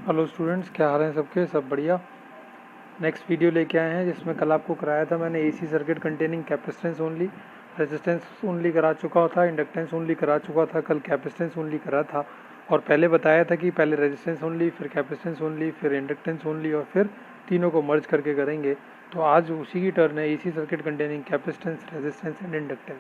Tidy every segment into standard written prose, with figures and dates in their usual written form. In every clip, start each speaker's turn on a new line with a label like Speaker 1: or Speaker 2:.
Speaker 1: Hello students, क्या हाल है सबके? सब बढ़िया। नेक्स्ट वीडियो लेके आए हैं जिसमें कल आपको कराया था मैंने AC circuit containing capacitance only, resistance only करा चुका था, इंडक्टेंस ओनली करा चुका था, कल कैपेसिटेंस ओनली करा था। और पहले बताया था कि पहले रेजिस्टेंस ओनली, फिर कैपेसिटेंस ओनली, फिर इंडक्टेंस ओनली और फिर तीनों को मर्ज करके करेंगे। तो आज उसी की टर्न है, AC circuit containing capacitance, resistance and inductance.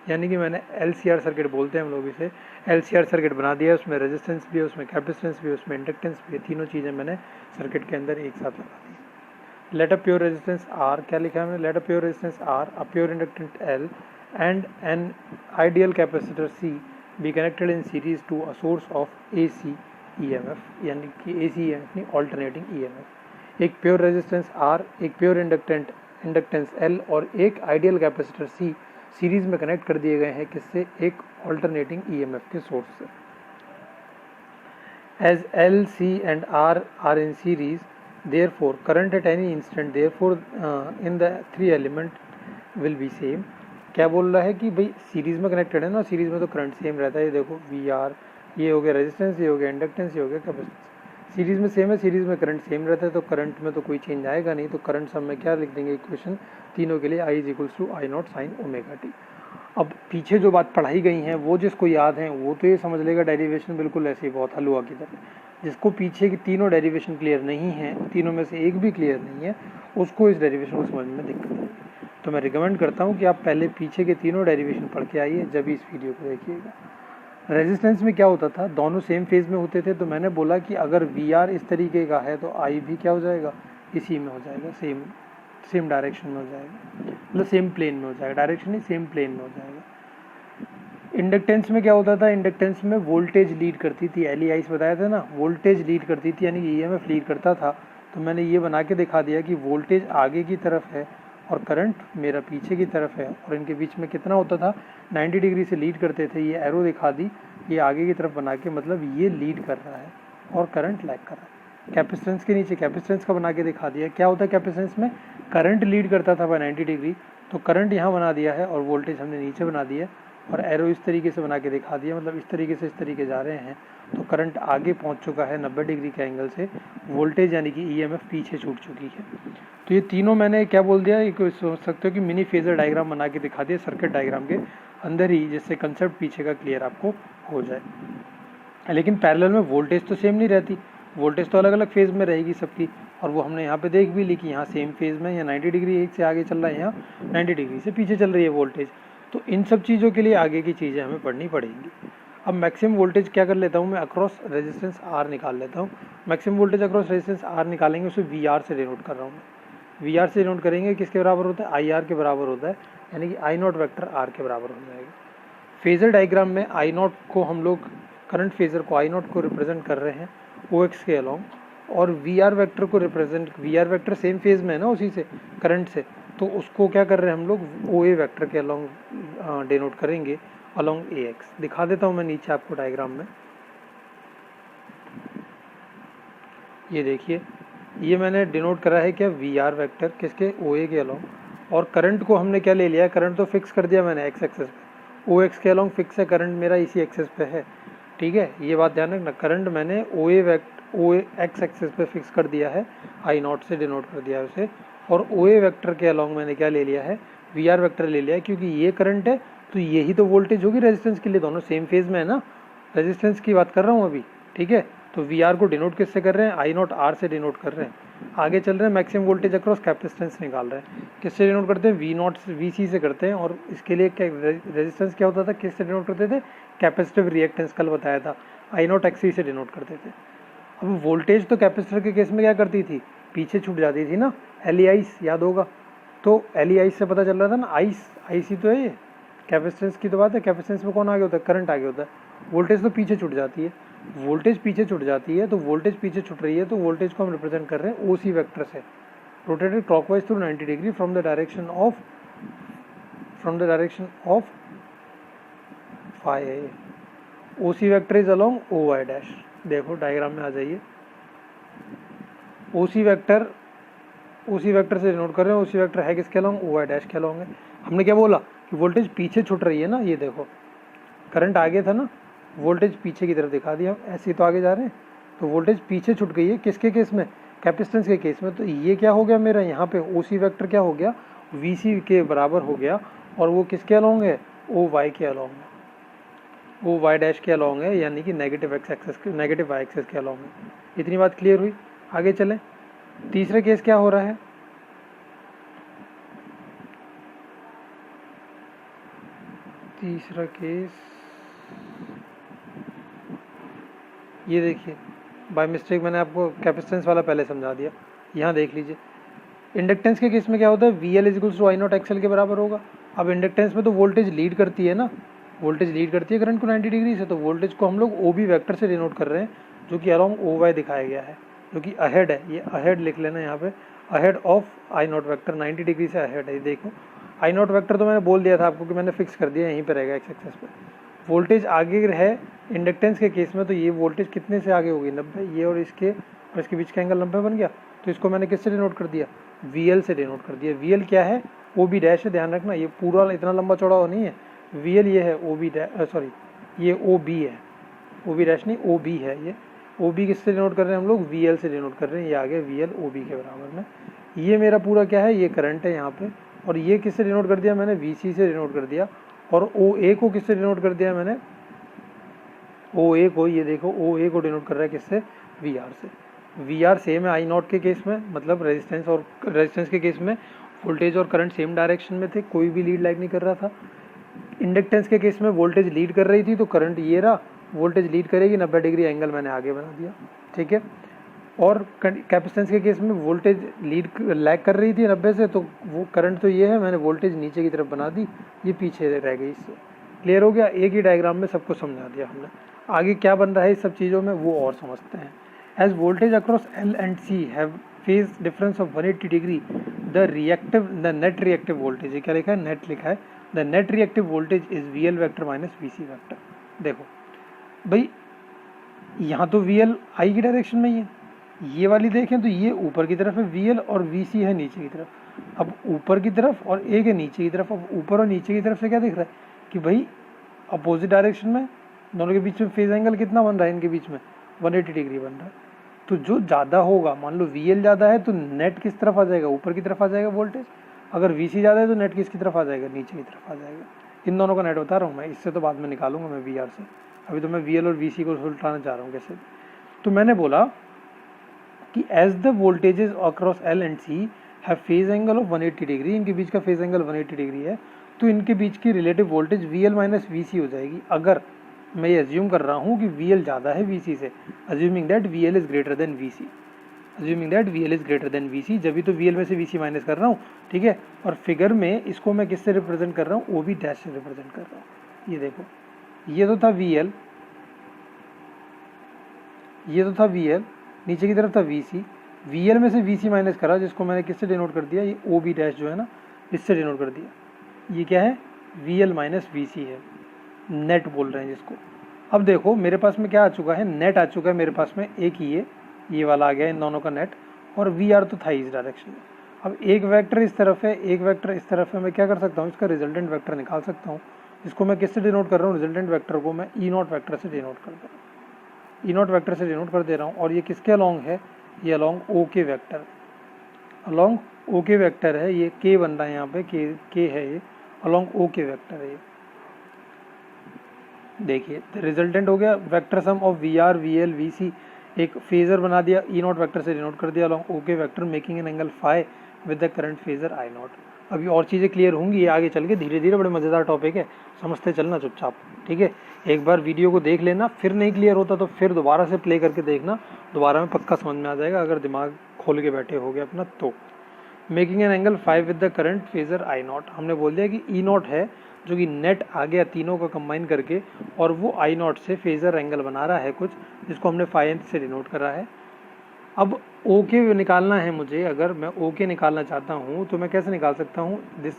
Speaker 1: यानी कि मैंने LCR सर्किट बोलते हैं हम लोग इसे, LCR सर्किट बना दिया है। उसमें रेजिस्टेंस भी है, उसमें कैपेसिटेंस भी है, उसमें इंडक्टेंस भी है। तीनों चीज़ें मैंने सर्किट के अंदर एक साथ लगा दी। Let a pure resistance R, क्या लिखा है हमने? Let a pure resistance R, a pure inductance L and an ideal capacitor C be connected in series to a source of AC EMF, यानी कि AC EMF नहीं, alternating EMF। एक pure resistance R, एक pure inductance L और एक ideal capacitor C series में connect कर दिए गए हैं। किससे? एक ऑल्टरनेटिंग EMF के सोर्स से। As L, C and R are in series, therefore current at any instant, therefore in the three element will be same। क्या बोल रहा है कि भाई सीरीज में कनेक्टेड है ना, सीरीज में तो करंट सेम रहता है। ये देखो VR, ये हो गया रेजिस्टेंस, ये हो गया इंडक्टेंस, ये हो गया कैपेसिटेंस। सीरीज में सेम है, सीरीज में करंट सेम रहता है, तो करंट में तो कोई चेंज आएगा नहीं। तो करंट सब में क्या लिख देंगे इक्वेशन तीनों के लिए? I is equals to I not sine omega t. अब पीछे जो बात पढ़ाई गई हैं वो जिसको याद है वो तो ये समझ लेगा डेरिवेशन बिल्कुल ऐसे ही बहुत हलवा की तरह। जिसको पीछे की तीनों डेरिवेशन क्लियर नहीं है, तीनों में से एक भी क्लियर नहीं है, उसको इस डेरिवेशन को समझने में दिक्कत है। तो मैं रिकमेंड करता हूँ कि आप पहले पीछे के तीनों डेरिवेशन पढ़ के आइए, जब इस वीडियो को देखिएगा। रेजिस्टेंस में क्या होता था? दोनों सेम फेज में होते थे। तो मैंने बोला कि अगर VR इस तरीके का है तो I भी क्या हो जाएगा? इसी में हो जाएगा, सेम डायरेक्शन में हो जाएगा, मतलब सेम प्लेन में हो जाएगा, डायरेक्शन नहीं, सेम प्लेन में हो जाएगा। इंडक्टेंस में क्या होता था? इंडक्टेंस में वोल्टेज लीड करती थी, LEIs बताया था ना, वोल्टेज लीड करती थी, यानी कि EMF लीड करता था। तो मैंने ये बना के दिखा दिया कि वोल्टेज आगे की तरफ है और करंट मेरा पीछे की तरफ है, और इनके बीच में कितना होता था? 90 डिग्री से लीड करते थे। ये एरो दिखा दी, ये आगे की तरफ बना के, मतलब ये लीड कर रहा है और करंट लैग कर रहा है। कैपेसिटेंस के नीचे कैपेसिटेंस का बना के दिखा दिया। क्या होता है कैपेसिटेंस में? करंट लीड करता था बाय 90 डिग्री, तो करंट यहाँ बना दिया है और वोल्टेज हमने नीचे बना दिया, और एरो इस तरीके से बना के दिखा दिया, मतलब इस तरीके से इस तरीके जा रहे हैं। तो करंट आगे पहुंच चुका है 90 डिग्री के एंगल से, वोल्टेज यानी कि EMF पीछे छूट चुकी है। तो ये तीनों मैंने क्या बोल दिया, एक सोच सकते हो कि मिनी फेजर डायग्राम बना के दिखा दिया सर्किट डायग्राम के अंदर ही, जिससे कंसेप्ट पीछे का क्लियर आपको हो जाए। लेकिन पैरेलल में वोल्टेज तो सेम नहीं रहती, वोल्टेज तो अलग अलग फेज में रहेगी सबकी, और वो हमने यहाँ पे देख भी ली कि यहाँ सेम फेज में, यहाँ 90 डिग्री एक से आगे चल रहा है, यहाँ 90 डिग्री से पीछे चल रही है वोल्टेज। तो इन सब चीज़ों के लिए आगे की चीज़ें हमें पढ़नी पड़ेंगी। अब मैक्सिमम वोल्टेज क्या कर लेता हूँ मैं? अक्रॉस रेजिस्टेंस R निकाल लेता हूँ। Maximum voltage across resistance R निकालेंगे, उसे VR से डिनोट कर रहा हूँ मैं। VR से डिनोट करेंगे, किसके बराबर होता है? IR के बराबर होता है, यानी कि I नॉट वैक्टर R के बराबर हो जाएगा। फेजर डायग्राम में I नॉट को हम लोग, करंट फेजर को I नॉट को रिप्रेजेंट कर रहे हैं OX के अलॉन्ग, और VR वेक्टर को represent, VR vector same phase में है ना उसी से, करंट से, तो उसको क्या कर रहे हैं हम लोग? OA वेक्टर के अलॉन्ग डिनोट करेंगे, अलॉन्ग AX। दिखा देता हूँ मैं नीचे आपको डायग्राम में। ये देखिए, ये मैंने डिनोट करा है क्या? VR वेक्टर, किसके? OA के अलॉन्ग। और करंट को हमने क्या ले लिया? करंट तो फिक्स कर दिया मैंने X एक्सेस पे, OX के अलॉन्ग फिक्स है, करंट मेरा इसी एक्सेस पे है, ठीक है। ये बात ध्यान रखना, करंट मैंने OX एक्सेस पे फिक्स कर दिया है, I नॉट से डिनोट कर दिया है उसे। और OA वेक्टर के अलॉन्ग मैंने क्या ले लिया है? VR वेक्टर ले लिया है, क्योंकि ये करंट है तो यही तो वोल्टेज होगी रेजिस्टेंस के लिए, दोनों सेम फेज में है ना, रेजिस्टेंस की बात कर रहा हूँ अभी, ठीक है। तो VR को डिनोट किससे कर रहे हैं? I नॉट R से डिनोट कर रहे हैं। आगे चल रहे हैं, मैक्सिमम वोल्टेज अक्रॉस कैपेसिटेंस निकाल रहे हैं, किससे डिनोट करते हैं? V नॉट से, VC से करते हैं। और इसके लिए क्या रेजिस्टेंस क्या होता था, किससे डिनोट करते थे? कैपेसिटिव रिएक्टेंस, कल बताया था, I नॉट XC से डिनोट करते थे। अब वोल्टेज तो कैपेसिटर के केस में क्या करती थी? पीछे छूट जाती थी ना, LEIs याद होगा। तो LEIs से पता चल रहा था ना, IC तो है ये, कैपेसिटेंस की तो बात है, कैपेसिटेंस में कौन आगे होता है? करंट आगे होता है। वोल्टेज तो पीछे छूट जाती है, वोल्टेज पीछे छूट जाती है, तो वोल्टेज पीछे छूट रही है, तो वोल्टेज को हम रिप्रेजेंट कर रहे हैं OC वेक्टर से, rotated clockwise through 90 degree from the direction of phi. OC vector is along OY dash. देखो डायग्राम में आ जाइए, OC वेक्टर से डिनोट कर रहे हैं, OC वेक्टर है किसके अलोंग? OY डैश के अलोंग है। हमने क्या बोला कि वोल्टेज पीछे छूट रही है ना, ये देखो करंट आगे था ना, वोल्टेज पीछे की तरफ दिखा दिया, ऐसे ही तो आगे जा रहे हैं, तो वोल्टेज पीछे छूट गई है किसके केस में, कैपेसिटेंस के केस में। तो ये क्या हो गया मेरा यहाँ पे ओ सी वैक्टर क्या हो गया, वी सी के बराबर हो गया, और वो किसके अलॉन्ग है, ओ वाई के अलॉन्ग है, ओ वाई डैश के अलॉन्ग है, यानी कि नेगेटिव एक्स एक्सेस के, नेगेटिव वाई एक्सेस के अलॉन्ग है। इतनी बात क्लियर हुई। आगे चलें, तीसरा केस क्या हो रहा है, तीसरा केस ये देखिए, बाय मिस्टेक मैंने आपको कैपेसिटेंस वाला पहले समझा दिया। यहाँ देख लीजिए, इंडक्टेंस के केस में क्या होता है, v L equals to I not XL के बराबर होगा। अब इंडक्टेंस में तो वोल्टेज लीड करती है ना, वोल्टेज लीड करती है करंट को 90 डिग्री से, तो वोल्टेज को हम लोग ओ बी वैक्टर से डिनोट कर रहे हैं, जो कि अलॉन्ग ओ वाई दिखाया गया है, जो कि अहेड है। ये अहेड लिख लेना यहाँ पे, ahead of I not vector, 90 degree से अहेड है। देखो आई नॉट वैक्टर तो मैंने बोल दिया था आपको कि मैंने फिक्स कर दिया, यहीं पर रहेगा एक्स एक्सेस पे। वोल्टेज आगे है इंडक्टेंस के केस में, तो ये वोल्टेज कितने से आगे होगी, 90, ये और इसके बीच का एंगल 90 बन गया। तो इसको मैंने किससे डिनोट कर दिया, वी एल से डिनोट कर दिया। वी एल क्या है, ओ बी डैश है, ध्यान रखना ये पूरा इतना लंबा चौड़ा नहीं है, वी एल ये है ओ बी डैश, सॉरी ये ओ बी है, ओ बी डैश नहीं ओ बी है। ये ओ बी किससे डिनोट कर रहे हैं हम लोग, वी एल से डिनोट कर रहे हैं। ये आ गया वी एल ओ बी के बराबर में। ये मेरा पूरा क्या है, ये करंट है यहाँ पे, और ये किससे डिनोट कर दिया मैंने, वी सी से डिनोट कर दिया। और ओ ए को किससे डिनोट कर दिया मैंने, ओ ए को, ये देखो ओ ए को डिनोट कर रहा है किससे, वी आर से। वी आर सेम है आई नॉट के केस में, मतलब रेजिस्टेंस और रेजिस्टेंस के केस में वोल्टेज और करंट सेम डायरेक्शन में थे, कोई भी लीड लाइक नहीं कर रहा था। इंडक्टेंस के केस में वोल्टेज लीड कर रही थी, तो करंट ये रहा, वोल्टेज लीड करेगी, 90 डिग्री एंगल मैंने आगे बना दिया, ठीक है। और कैपेसिटेंस के केस में वोल्टेज लीड लैग कर रही थी 90 से, तो वो करंट तो ये है, मैंने वोल्टेज नीचे की तरफ बना दी, ये पीछे रह गई। इससे क्लियर हो गया, एक ही डायग्राम में सबको समझा दिया हमने। आगे क्या बन रहा है इस सब चीज़ों में वो और समझते हैं। As voltage across L and C have phase difference of 180 degree, the net reactive voltage, ये क्या लिखा है, नेट लिखा है, the net reactive voltage is v L vector minus we C vector. देखो भाई यहाँ तो वी एल आई की डायरेक्शन में ही है, ये वाली देखें तो ये ऊपर की तरफ है वी एल, और वी सी है नीचे की तरफ। अब ऊपर की तरफ और एक है नीचे की तरफ। अब ऊपर और नीचे की तरफ से क्या दिख रहा है कि भाई अपोजिट डायरेक्शन में दोनों के बीच में फेज एंगल कितना बन रहा है, इनके बीच में 180 डिग्री बन रहा है। तो जो ज़्यादा होगा, मान लो वी एल ज़्यादा है तो नेट किस तरफ आ जाएगा, ऊपर की तरफ आ जाएगा वोल्टेज। अगर वी सी ज़्यादा है तो नेट किसकी तरफ आ जाएगा, नीचे की तरफ आ जाएगा। इन दोनों का नेट बता रहा हूँ मैं, इससे तो बाद में निकालूंगा मैं वी आर से, अभी तो मैं वी एल और वी सी को सुलटाना चाह रहा हूँ कैसे। तो मैंने बोला कि as the voltages across L and C have phase angle of 180 degree, इनके बीच का फेज एंगल 180 डिग्री है, तो इनके बीच की relative voltage V L minus we C हो जाएगी। अगर मैं ये अज्यूम कर रहा हूँ कि वी एल ज़्यादा है वी सी से, assuming that V L is greater than we C, assuming that V L is greater than we C, जब भी तो वी एल में से वी सी माइनस कर रहा हूँ, ठीक है। और फिगर में इसको मैं किससे रिप्रेजेंट कर रहा हूँ, ओ बी डैश से रिप्रेजेंट कर रहा हूँ। ये देखो, ये तो था वी एल, ये तो था वी एल, नीचे की तरफ था वी सी, वी एल में से वी सी माइनस करा, जिसको मैंने किससे डिनोट कर दिया, ये ओ बी डैश जो है ना, इससे डिनोट कर दिया। ये क्या है, वी एल माइनस वी सी है, नेट बोल रहे हैं जिसको। अब देखो मेरे पास में क्या आ चुका है, नेट आ चुका है मेरे पास में, एक ही ये वाला आ गया इन दोनों का नेट, और वी आर तो था इस डायरेक्शन में। अब एक वेक्टर इस तरफ है, एक वेक्टर इस तरफ है, मैं क्या कर सकता हूँ, इसका रिजल्टेंट वेक्टर निकाल सकता हूँ। इसको मैं किससे डिनोट कर रहा हूँ, रिजल्टेंट वेक्टर को मैं ई नॉट वेक्टर से डिनोट कर दे रहा हूँ, ई नॉट वेक्टर से डिनोट कर दे रहा हूँ। और ये किसके अलॉन्ग है, ये along O K vector, along O K vector है, ये के बन रहा है यहाँ पे, के है ये, अलॉन्ग ओ के वेक्टर है ये। देखिए रिजल्टेंट हो गया vector sum of V R V L we C, एक फेजर बना दिया, ई नॉट वेक्टर से डिनोट कर दिया along O K vector, making an angle phi with the current phasor I naught. अभी और चीज़ें क्लियर होंगी, ये आगे चल के धीरे धीरे, बड़े मज़ेदार टॉपिक है, समझते चलना चुपचाप, ठीक है। एक बार वीडियो को देख लेना, फिर नहीं क्लियर होता तो फिर दोबारा से प्ले करके देखना, दोबारा में पक्का समझ में आ जाएगा अगर दिमाग खोल के बैठे हो गए अपना तो। Making an angle phi with the current phasor I not, हमने बोल दिया कि ई नॉट है जो कि नेट आ गया तीनों का कंबाइन करके, और वो आई नॉट से फेजर एंगल बना रहा है कुछ, जिसको हमने फाई से डिनोट करा है। अब ओ के निकालना है मुझे, अगर मैं ओ के निकालना चाहता हूँ तो मैं कैसे निकाल सकता हूँ, this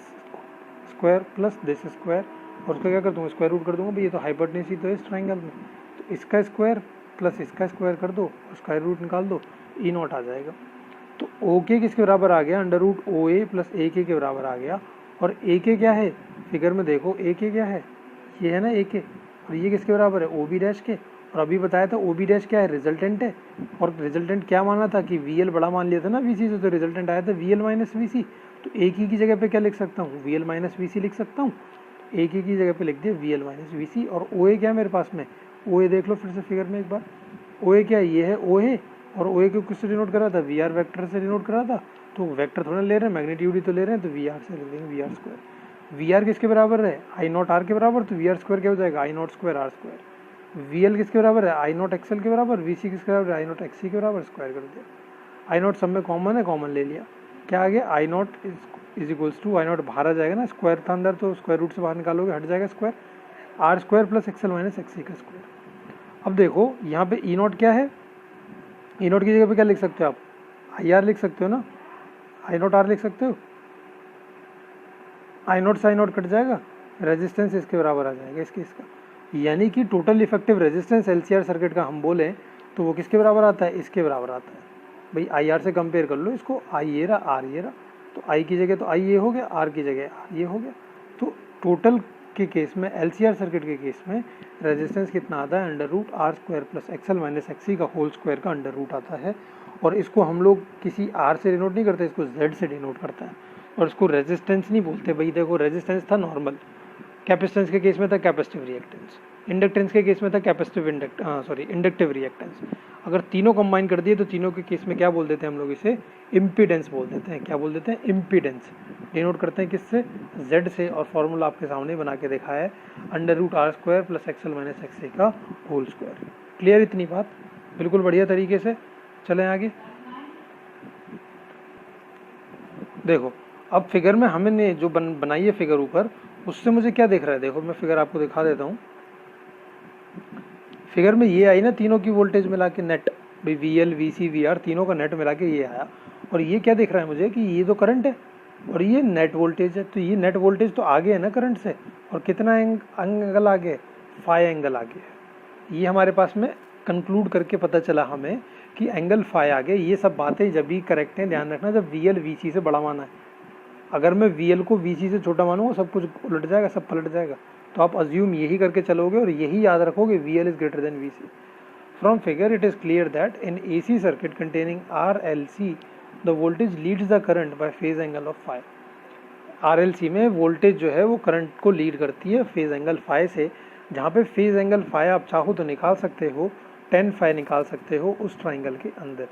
Speaker 1: square plus this square, और उसका क्या कर दूँगा, स्क्वायर रूट कर दूँगा भाई, ये तो हाइपोटेन्यूज ही तो है इस ट्राइंगल में, तो इसका स्क्वायर प्लस इसका स्क्वायर कर दो और स्क्वायर रूट निकाल दो, ई नॉट आ जाएगा। तो ओ के किसके बराबर आ गया, अंडर रूट ओ ए प्लस ए के बराबर आ गया। और ए के क्या है, फिगर में देखो ए के क्या है, ये है ना ए के, और ये किसके बराबर है, ओ बी डैश के, और अभी बताया था ओ बी डैश क्या है, रिजल्टेंट है, और रिजल्टेंट क्या माना था कि वी एल बड़ा मान लिया था ना वी सी से, तो रिजल्टेंट आया था वी एल माइनस वी सी। तो एक ही की जगह पे क्या लिख सकता हूँ, वी एल माइनस वी सी लिख सकता हूँ, एक ही की जगह पे लिख दिया वी एल माइनस वी सी। और ओ ए क्या है मेरे पास में, ओ ए देख लो फिर से फिगर में एक बार, ओ ए क्या है, ये है ओ ए, और ओ ए को किससे डिनोट करा था, वी आर वैक्टर से डिनोट करा था। तो वेक्टर थोड़ा ले रहे हैं, मैग्नीट्यूड ही तो ले रहे हैं, तो वी आर से ले लेंगे, v R square. V R किसके बराबर है, आई नॉट आर के बराबर, तो वी आर स्क्वायर क्या हो जाएगा, I naught square R square. V L किसके बराबर है, आई नॉट एक्सएल के बराबर, वी सी किसके बराबर है, आई नॉट एक्स सी के बराबर, स्क्वायर कर दिया। आई नॉट सब में कॉमन है, कॉमन ले लिया, क्या आ गया, I naught is equals to, I naught बाहर आ जाएगा ना, स्क्वायर था अंदर तो स्क्वायर रूट से बाहर निकालोगे हट जाएगा square, R square plus XL minus X C का स्क्वायर। अब देखो यहाँ पे ई नॉट क्या है, ई नॉट की जगह पे क्या लिख सकते हो आप, आई आर लिख सकते हो ना, आई नॉट आर लिख सकते हो, आई नॉट से आई नॉट कट जाएगा, रेजिस्टेंस इसके बराबर आ जाएगा इसके इसका, यानी कि total effective resistance LCR circuit का हम बोलें तो वो किसके बराबर आता है, इसके बराबर आता है। भाई आई आर से कंपेयर कर लो इसको, आई ये रहा आर ये रहा, तो आई की जगह तो आई ये हो गया, आर की जगह आर ये हो गया। तो टोटल के केस में, एलसीआर सर्किट के केस में रेजिस्टेंस कितना आता है, under root R square plus XL minus XC का होल स्क्वायर का अंडर रूट आता है। और इसको हम लोग किसी आर से डिनोट नहीं करते, इसको जेड से डिनोट करते हैं, और इसको रेजिस्टेंस नहीं बोलते। भाई देखो रेजिस्टेंस था नॉर्मल, कैपेसिटेंस के केस में था कैपेसिटिव रिएक्टेंस, इंडक्टेंस के केस में था कैपेसिटिव इंडक्टिव रिएक्टेंस। अगर तीनों कंबाइन कर दिए तो तीनों के केस में क्या बोल देते हैं हम लोग, इसे इम्पीडेंस बोल देते हैं। क्या बोल देते हैं, इम्पीडेंस। डिनोट करते हैं किससे, जेड से, और फॉर्मूला आपके सामने बना के देखा है, under root R square plus XL minus X A का होल स्क्वायर। क्लियर इतनी बात, बिल्कुल बढ़िया तरीके से। चलें आगे, देखो अब फिगर में हमने जो बनाई है फिगर ऊपर, उससे मुझे क्या दिख रहा है, देखो मैं फिगर आपको दिखा देता हूँ। फिगर में ये आई ना तीनों की वोल्टेज मिला के नेट, भाई v L we C v R तीनों का नेट मिला के ये आया, और ये क्या दिख रहा है मुझे कि ये तो करंट है और ये नेट वोल्टेज है। तो ये नेट वोल्टेज तो आगे है ना करंट से, और कितना एंगल आगे, फाई एंगल आगे है। ये हमारे पास में कंक्लूड करके पता चला हमें कि एंगल फाई आगे। ये सब बातें जब भी करेक्ट हैं, ध्यान रखना, जब वी एल वी सी से बड़ा माना है। अगर मैं वी एल को वी सी से छोटा मानूंगा, सब कुछ उलट जाएगा, सब पलट जाएगा। तो आप अज्यूम यही करके चलोगे और यही याद रखोगे, v L is greater than we C. From figure it is clear that in A C circuit containing R L C the voltage leads the current by phase angle of phi. R L C में voltage जो है वो current को lead करती है phase angle phi से। जहाँ पे फेज एंगल फाई आप चाहो तो निकाल सकते हो, 10 फाई निकाल सकते हो उस ट्राइंगल के अंदर।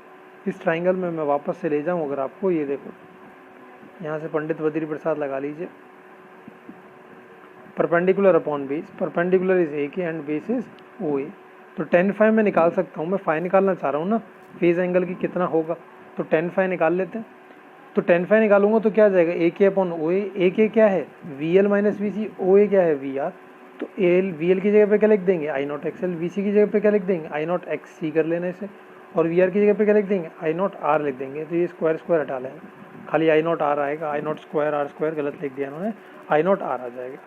Speaker 1: इस ट्राइंगल में मैं वापस से ले जाऊँ अगर आपको, ये देखो यहाँ से पंडित बद्री प्रसाद लगा लीजिए, perpendicular upon base, perpendicular is a के एंड बेस इज ओ ए। तो 10 फाई मैं निकाल सकता हूँ, मैं फाई निकालना चाह रहा हूँ ना, फेज एंगल की कितना होगा, तो 10 फाई निकाल लेते हैं। तो 10 फाई निकालूंगा तो क्या आ जाएगा, ए के अपॉन ओ ए। ए के क्या है, वी एल माइनस वी सी, ओ ए क्या है, वी आर। तो एल वी एल की जगह पे क्या लिख देंगे, आई नॉट एक्स एल। वी सी की जगह पे क्या लिख देंगे, आई नॉट एक्स सी कर लेने से, और वी आर की जगह पे क्या लिख देंगे, आई नॉट आर लिख देंगे। तो ये स्क्वायर स्क्वायर हटा लेंगे, खाली आई नॉट आर आएगा, आई नॉट स्क्वायर आर स्क्वायर गलत लिख दिया उन्होंने, आई नॉट आर आ जाएगा।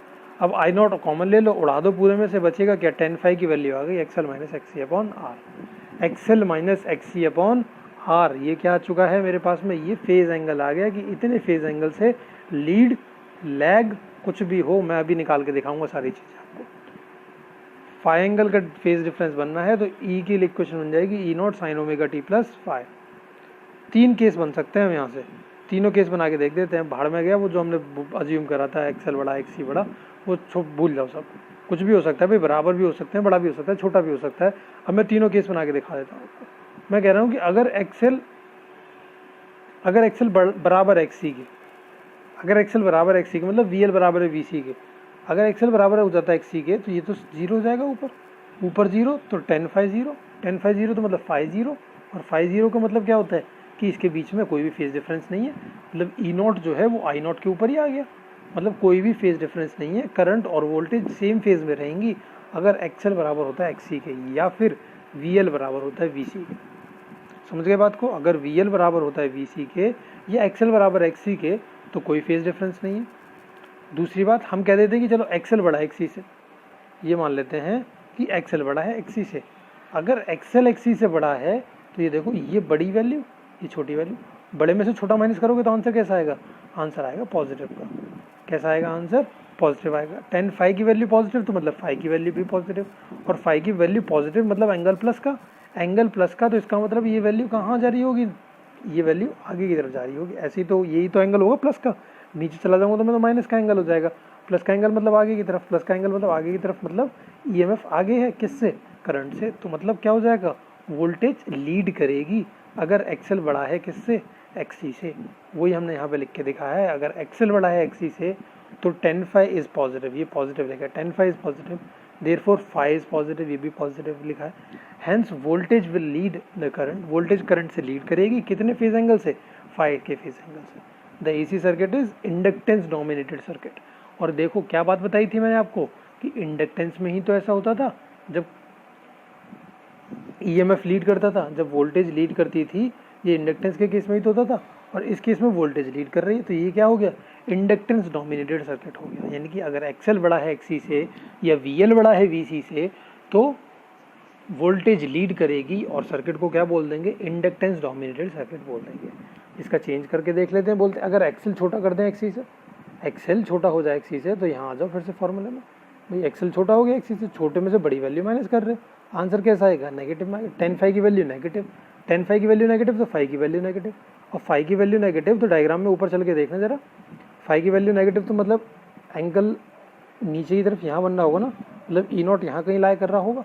Speaker 1: अब आई नॉट कॉमन ले लो, उड़ा दो, पूरे में से बचेगा क्या, 10 फाई की वैल्यू आ गई, XL minus X C upon R. XL minus X C upon R, ये क्या आ चुका है मेरे पास में, ये फेज एंगल आ गया कि इतने फेज एंगल से लीड लैग कुछ भी हो, मैं अभी निकाल के दिखाऊंगा सारी चीज़ें आपको। फाई एंगल का फेज डिफरेंस बनना है तो ई की इक्वेशन बन जाएगी E naught sine omega T plus phi. 3 case बन सकते हैं हम यहाँ से, तीनों केस बना के देख देते हैं। भाड़ में गया वो जो हमने अज्यूम करा था एक्सएल बड़ा एक्स सी बड़ा, वो भूल जाओ, सब कुछ भी हो सकता है भाई, बराबर भी हो सकते हैं, बड़ा भी हो सकता है, छोटा भी हो सकता है। अब मैं तीनों केस बना के दिखा देता हूँ आपको। मैं कह रहा हूँ कि अगर एक्सएल बराबर एक्स सी के, अगर एक्सएल बराबर एक्स सी के मतलब वी एल बराबर है वी सी के, अगर एक्सएल बराबर हो जाता है एक्स सी के तो ये तो जीरो हो जाएगा, ऊपर जीरो, तो 10 फाई जीरो, 10 फाई जीरो तो मतलब फाई जीरो, और फाई जीरो का मतलब क्या होता है कि इसके बीच में कोई भी फेज डिफरेंस नहीं है, मतलब ई नॉट जो है वो आई नॉट के ऊपर ही आ गया, मतलब कोई भी फेज डिफरेंस नहीं है। करंट और वोल्टेज सेम फेज में रहेंगी अगर एक्सएल बराबर होता है एक्स सी के, या फिर वी एल बराबर होता है वी सी के। समझ गए बात को, अगर वी एल बराबर होता है वी सी के या एक्सएल बराबर एक्स सी के तो कोई फेज डिफरेंस नहीं है। दूसरी बात, हम कह देते हैं कि चलो एक्सएल बड़ा है एक्स सी से, ये मान लेते हैं कि एक्सएल बड़ा है एक्स सी से। अगर एक्सएल एक्स सी से बड़ा है तो ये देखो, ये बड़ी वैल्यू, ये छोटी वैल्यू, बड़े में से छोटा माइनस करोगे तो आंसर कैसा आएगा, आंसर आएगा पॉजिटिव का। कैसा आएगा आंसर, पॉजिटिव आएगा। टेन फाई की वैल्यू पॉजिटिव तो मतलब फाई की वैल्यू भी पॉजिटिव, और फाई की वैल्यू पॉजिटिव मतलब एंगल प्लस का, एंगल प्लस का, तो इसका मतलब ये वैल्यू कहाँ जा रही होगी, ये वैल्यू आगे की तरफ जा रही होगी। ऐसे ही तो यही तो एंगल होगा प्लस का, नीचे चला जाऊँगा तो मैं तो माइनस का एंगल हो जाएगा, प्लस का एंगल मतलब आगे की तरफ, प्लस का एंगल मतलब आगे की तरफ, मतलब ईएमएफ आगे है किससे, करंट से, तो मतलब क्या हो जाएगा, वोल्टेज लीड करेगी अगर एक्सेल बड़ा है किससे, एक्सी से। वही हमने यहाँ पे लिख के दिखाया है, अगर एक्सेल बड़ा है एक्सी से तो टेन फाई इज पॉजिटिव, ये पॉजिटिव रहेगा, tan phi is positive, therefore phi is positive, ये भी पॉजिटिव लिखा है। Hence voltage will lead the current, voltage current से लीड करेगी, कितने फेज एंगल से, फाई के फेज एंगल से। The AC circuit is inductance dominated circuit. और देखो क्या बात बताई थी मैंने आपको कि इंडक्टेंस में ही तो ऐसा होता था, जब ईएमएफ लीड करता था, जब वोल्टेज लीड करती थी, ये इंडक्टेंस के केस में ही तो होता था, और इस केस में वोल्टेज लीड कर रही है, तो ये क्या हो गया, इंडक्टेंस डोमिनेटेड सर्किट हो गया। यानी कि अगर एक्सएल बड़ा है एक्सी से या वीएल बड़ा है वीसी से तो वोल्टेज लीड करेगी, और सर्किट को क्या बोल देंगे, इंडक्टेंस डोमिनेटेड सर्किट बोल देंगे। इसका चेंज करके देख लेते हैं, बोलते हैं अगर एक्सएल छोटा कर दें एक्सी से, एक्सएल छोटा हो जाए एक्सी से, तो यहाँ आ जाओ फिर से फॉर्मूले में, भाई एक्सएल छोटा हो गया एक्सी से, छोटे में से बड़ी वैल्यू माइनस कर रहे, आंसर कैसा आएगा, नेगेटिव में। टेन फाई की वैल्यू नेगेटिव, टेन फाई की वैल्यू नेगेटिव तो फाई की वैल्यू नेगेटिव, और फाई की वैल्यू नेगेटिव तो डायग्राम में ऊपर चल के देखना जरा, फाई की वैल्यू नेगेटिव तो मतलब एंगल नीचे की तरफ यहाँ बनना होगा ना, मतलब ई नॉट यहाँ कहीं लाई कर रहा होगा,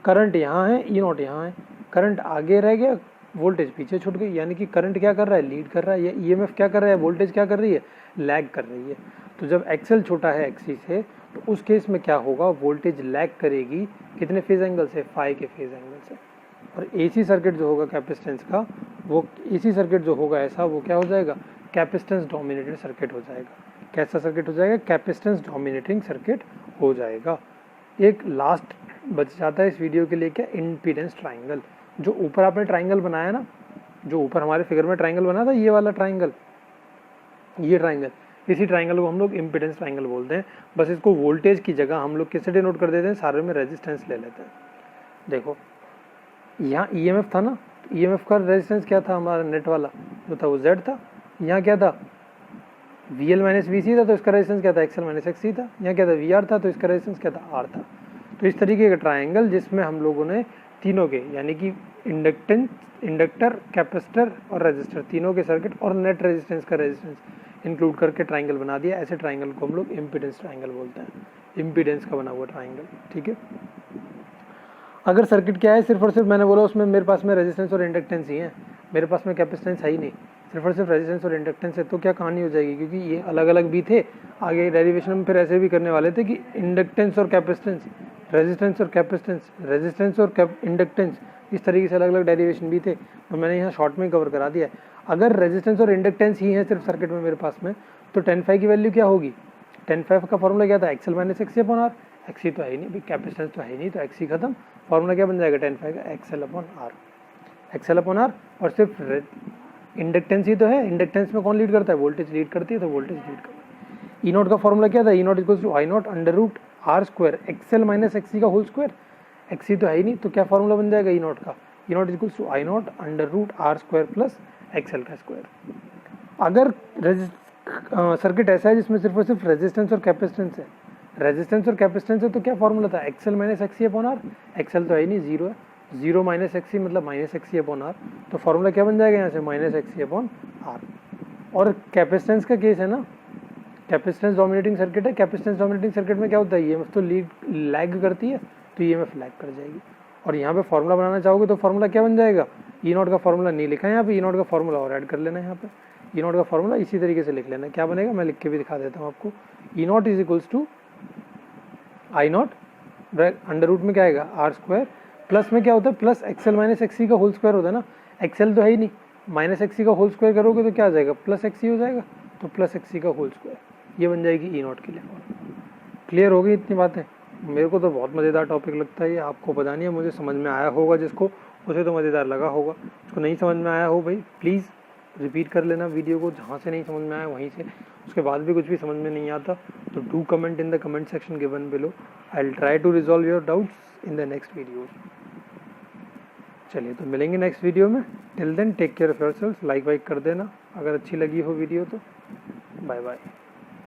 Speaker 1: करंट यहाँ है, ई नॉट यहाँ है, करंट आगे रह गया, वोल्टेज पीछे छूट गई, यानी कि करंट क्या कर रहा है, लीड कर रहा है, या ईएमएफ क्या कर रहा है, वोल्टेज क्या कर रही है, लैग कर रही है। तो जब एक्सएल छोटा है एक्सी से तो उस केस में क्या होगा, वोल्टेज लैग करेगी, कितने फेज एंगल से, फाई के फेज एंगल से। और एसी सर्किट जो होगा कैपेसिटेंस का, वो एसी सर्किट जो होगा ऐसा, वो क्या हो जाएगा, कैपेसिटेंस डोमिनेटेड सर्किट हो जाएगा। कैसा सर्किट हो जाएगा, कैपेसिटेंस डोमिनेटिंग सर्किट हो जाएगा। एक लास्ट बच जाता है इस वीडियो के लिए, क्या, इम्पीडेंस ट्राइंगल। जो ऊपर आपने ट्राइंगल बनाया ना, जो ऊपर हमारे फिगर में ट्राइंगल बना था, ये वाला ट्राइंगल, ये ट्राइंगल, इसी ट्राइंगल को हम लोग इम्पीडेंस ट्राइंगल बोलते हैं। बस इसको वोल्टेज की जगह हम लोग किससे डिनोट कर देते हैं, सारे में रेजिस्टेंस ले लेते हैं। देखो यहाँ ईएमएफ था ना, ईएमएफ का रेजिस्टेंस क्या था हमारा, नेट वाला जो था वो जेड था। यहाँ क्या था, वीएल माइनस वीसी था, तो इसका रेजिस्टेंस क्या था, एक्सएल माइनस एक्सी था। यहाँ क्या था, वीआर था, तो इसका रेजिस्टेंस क्या था, आर था। तो इस तरीके का ट्राइंगल जिसमें हम लोगों ने तीनों के, यानी कि इंडक्टेंस, इंडक्टर, कैपेसिटर और रेजिस्टर, तीनों के सर्किट और नेट रेजिस्टेंस का रेजिस्टेंस इंक्लूड करके ट्राइंगल बना दिया। ऐसे ट्राइंगल को हम लोग इम्पीडेंस ट्राइंगल बोलते हैं, इम्पीडेंस का बना हुआ ट्राइंगल, ठीक है। अगर सर्किट क्या है, सिर्फ और सिर्फ मैंने बोला उसमें मेरे पास में रेजिस्टेंस और इंडक्टेंस ही है, मेरे पास में कैपेसिटेंस है ही नहीं, सिर्फ और सिर्फ रेजिस्टेंस और इंडक्टेंस है, तो क्या कहानी हो जाएगी, क्योंकि ये अलग अलग भी थे। आगे डेरिवेशन में फिर ऐसे भी करने वाले थे कि इंडक्टेंस और कैपेसिटेंस, रेजिस्टेंस और कैपेसिटेंस, रेजिस्टेंस और इंडक्टेंस, इस तरीके से अलग अलग डेरिवेशन भी थे, तो मैंने यहाँ शॉर्ट में कवर करा दिया है। अगर रेजिस्टेंस और इंडक्टेंस ही है सिर्फ सर्किट में मेरे पास में, तो टेन फाई की वैल्यू क्या होगी, टेन फाई का फॉर्मूला क्या था, XL minus XC upon R. XC तो है ही नहीं, कैपेसिटेंस तो है ही नहीं, तो एक्सी खत्म, फॉर्मूला क्या बन जाएगा, टेन फाई का XL upon R, XL upon R. और सिर्फ इंडक्टेंस ही तो है, इंडक्टेंस में कौन लीड करता है, वोल्टेज लीड करती है, तो वोल्टेज लीड करता है। ई नोट का फॉर्मूला क्या था, E naught equals to I naught under root R square XL minus XC का होल स्क्वायर। एक्सी तो है ही नहीं, तो क्या फॉर्मूला बन जाएगा ई नोट का, E naught equals to I naught under root R square plus XL का स्क्वायर। अगर सर्किट ऐसा है जिसमें सिर्फ और सिर्फ रेजिस्टेंस और कैपेसिटेंस है, रेजिस्टेंस और कैपेसिटेंस है, तो क्या फॉर्मूला था, XL minus XC upon R. XL तो है ही नहीं, जीरो है, जीरो माइनस एक्सी मतलब माइनस एक्सी अपॉन आर, तो फॉर्मूला क्या बन जाएगा यहाँ से, माइनस एक्सी अपॉन आर। और कैपेसिटेंस का केस है ना, कैपेसिटेंस डोमिनेटिंग सर्किट है, कैपेसिटेंस डोमिनेटिंग सर्किट में क्या होता है, ईएमएफ तो लीड लैग करती है, तो ईएमएफ लैग कर जाएगी। और यहाँ पे फॉर्मूला बनाना चाहोगे तो फॉर्मूला क्या बन जाएगा, ई नॉट का फॉर्मूला नहीं लिखा है यहाँ पे, ई नॉट का फॉर्मूला और ऐड कर लेना है यहाँ पे, ई नॉट का फॉर्मूला इसी तरीके से लिख लेना है। क्या बनेगा, मैं लिख के भी दिखा देता हूँ आपको, E naught is equals to I naught under root में क्या आएगा, आर स्क्वायर, प्लस में क्या होता है, प्लस एक्सएल माइनस एक्सी का होल स्क्वायर होता है ना, एक्सएल तो है ही नहीं, माइनस एक्सी का होल स्क्वायर करोगे तो क्या आ जाएगा, प्लस एक्सी हो जाएगा, तो प्लस एक्सी का होल स्क्वायर, ये बन जाएगी ई नॉट के लिए। क्लियर हो गई इतनी बातें। मेरे को तो बहुत मज़ेदार टॉपिक लगता है ये, आपको पता नहीं है, मुझे समझ में आया होगा, जिसको उसे तो मज़ेदार लगा होगा, उसको नहीं समझ में आया हो भाई प्लीज़ रिपीट कर लेना वीडियो को, जहाँ से नहीं समझ में आया वहीं से। उसके बाद भी कुछ भी समझ में नहीं आता तो do comment in the comment section given below, I will try to resolve your doubts in the next video. चलिए तो मिलेंगे नेक्स्ट वीडियो में, till then take care of yourself, like वाइक कर देना अगर अच्छी लगी हो वीडियो तो, बाय बाय।